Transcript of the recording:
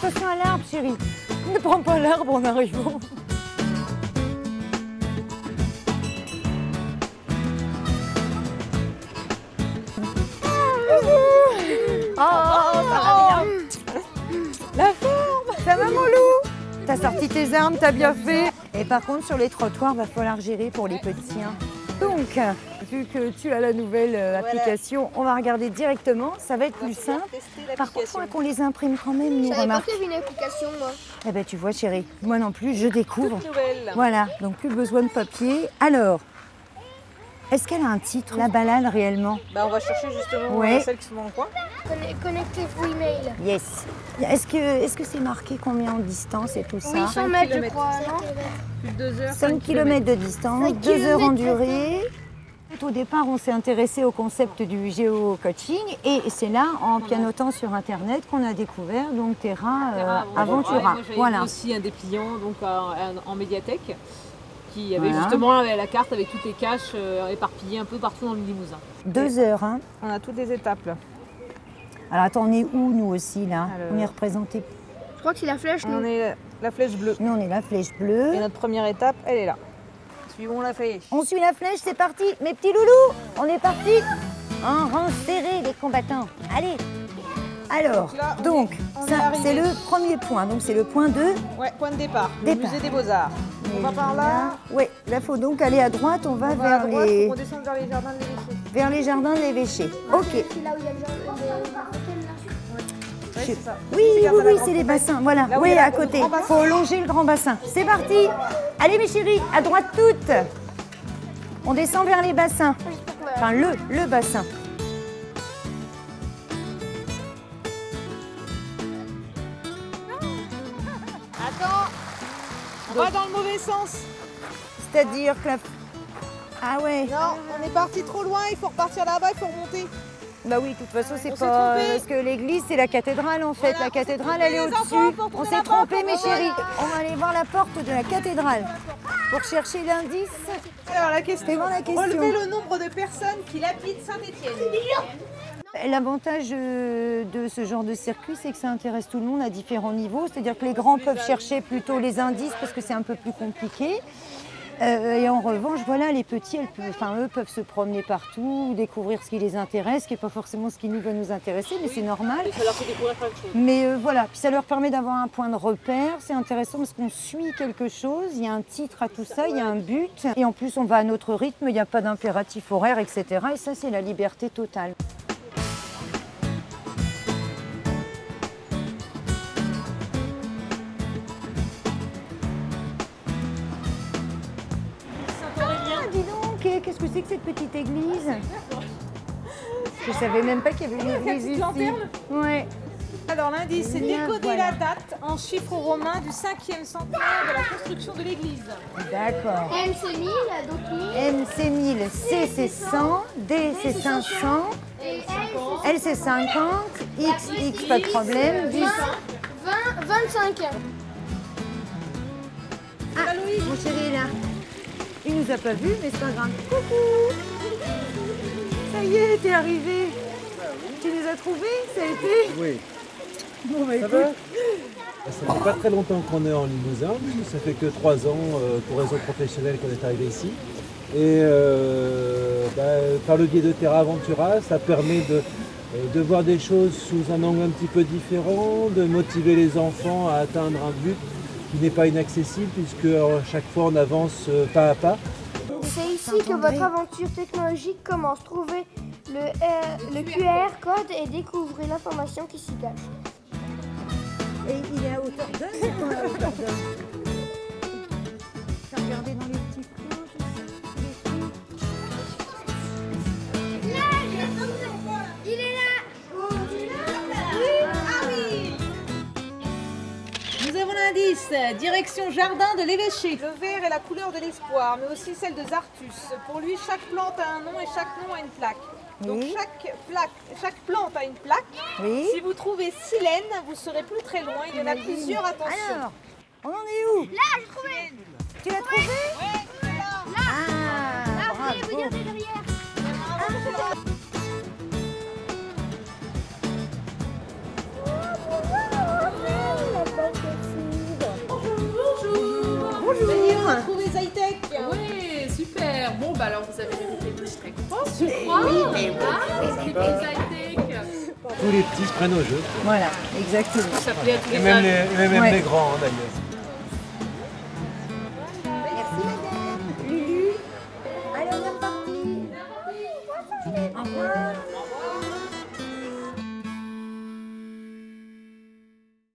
attention à l'arbre, chérie. Ne prends pas l'arbre en arrivant. Oh, ça va bien. La forme. Ça va, mon loup? T'as sorti tes armes, t'as bien fait. Et par contre, sur les trottoirs, va falloir gérer pour les petits. Donc, vu que tu as la nouvelle application, on va regarder directement. Ça va être plus simple. Par contre, il faudra qu'on les imprime quand même, nous, remarque. Je savais pas qu'il y avait une application, moi. Eh ben, tu vois, chérie, moi non plus, je découvre. Toute nouvelle. Voilà, donc plus besoin de papier. Alors, est-ce qu'elle a un titre, la balade, réellement? Bah, on va chercher justement Ouais. celles qui sont dans le coin. Connectez-vous email. Yes. Est-ce que c'est marqué combien en distance et tout ça? Oui, 100 mètres, je kilomètres. crois, non? Plus de 2 heures. 5 km de distance, 5 2 heures en kilomètres, durée. Au départ, on s'est intéressé au concept du géo-coaching et c'est là, en pianotant sur Internet, qu'on a découvert donc Terra Aventura. Moi, j'avais Voilà. vu aussi un dépliant donc, en médiathèque qui avait Voilà. justement la carte avec toutes les caches éparpillées un peu partout dans le Limousin. 2 heures, hein. On a toutes les étapes là. Alors attends, on est où nous aussi là? Alors. On est représenté. Je crois que c'est la flèche, On nous. est la flèche bleue. Nous, on est la flèche bleue. Et notre première étape, elle est là. Suivons la flèche. On suit la flèche, c'est parti. Mes petits loulous, on est parti. En rang serré, les combattants. Allez. Alors, Donc là, on est ça, arrivé. c'est le premier point. Donc, c'est le point 2. Ouais, point de départ. Départ. Le musée des Beaux-Arts. On va par là. Oui, là, il faut donc aller à droite. On va, On va à vers, droite, les... faut qu'on descende vers les jardins de l'évêché. vers les jardins de l'évêché. Ok. C'est là où il y a le jardin des... Ouais, c'est ça. Oui, Regarde oui, la oui, grande c'est les poubelle. bassins. Voilà, Là où oui, il y a à le côté. grand Il bassin. faut longer le grand bassin. C'est parti. Allez, mes chéris, à droite toutes. On descend vers les bassins. Enfin, le bassin. Attends, on va dans le mauvais sens. C'est-à-dire que la... Ah ouais. Non, on est parti trop loin, il faut repartir là-bas, il faut remonter. Bah oui, de toute façon, c'est On s'est pas... trompé. Parce que l'église, c'est la cathédrale, en fait. Voilà, La on s'est cathédrale, trompé, elle est les enfants, au-dessus. faut On retourner s'est la trompé, porte, mes on va chéris. voir. On va aller voir la porte de la cathédrale pour chercher l'indice. Alors la question, Fais-moi la question. relevez le nombre de personnes qui habitent Saint-Étienne. L'avantage de ce genre de circuit, c'est que ça intéresse tout le monde à différents niveaux. C'est-à-dire que les grands peuvent chercher plutôt les indices parce que c'est un peu plus compliqué. Et en revanche, voilà, les petits, eux peuvent se promener partout, découvrir ce qui les intéresse, ce qui n'est pas forcément ce qui nous va nous intéresser, mais c'est normal. Et ça leur fait découvrir plein de choses. Mais voilà, puis ça leur permet d'avoir un point de repère. C'est intéressant parce qu'on suit quelque chose, il y a un titre à tout ça, il y a un but. Et en plus, on va à notre rythme, il n'y a pas d'impératif horaire, etc. Et ça, c'est la liberté totale. Ah, dis donc, qu'est-ce que c'est que cette petite église? Je savais même pas qu'il y avait une église petite ici. lanterne. Ouais. Alors l'indice, c'est Bien, décoder voilà. la date en chiffres romains du 5e centenaire de la construction de l'église. D'accord. MC 1000, donc 1000. M c'est 1000, C c'est 100, D c'est 500, Et L c'est 50, X, pas de problème, 10. 20, 25. Ah, mon chéri est là. Il nous a pas vus, mais c'est pas grave. Coucou. Ça y est, t'es arrivé. Tu les as trouvés, ça a été? Oui. Bon, bah Ça écoute. va? Ça fait pas très longtemps qu'on est en Limousin, puisque ça fait que 3 ans pour raison professionnelle qu'on est arrivé ici. Et par le biais de Terra Aventura, ça permet de voir des choses sous un angle un petit peu différent, de motiver les enfants à atteindre un but qui n'est pas inaccessible, puisque chaque fois on avance pas à pas. C'est ici que votre aventure technologique commence. Trouvez le QR code et découvrez l'information qui s'y cache. Et il est à hauteur d'homme ou pas à hauteur d'homme? T'as regardé dans les petits coins, tout ça, les trucs. Il est là. Nous avons l'indice, direction jardin de l'évêché. Le vert est la couleur de l'espoir, mais aussi celle de Zartus. Pour lui, chaque plante a un nom et chaque nom a une plaque. Donc Oui. chaque plante a une plaque. Oui. Si vous trouvez silène, vous serez plus très loin. Il y en a plusieurs, attention. Alors, on en est où? Là, j'ai trouvé. Tu l'as trouvé? Ouais, là. Ah, Là, vous bravo. voulez vous dire derrière. bon, bah alors vous avez mérité une petite récompense, je crois. Les pizza tech. Tous les petits se prennent au jeu. Voilà, exactement. Ça plaît à tous Et les même âges. les, Ouais. les grands hein, d'ailleurs. Merci madame. Lulu. Allez, on est reparti. Au revoir.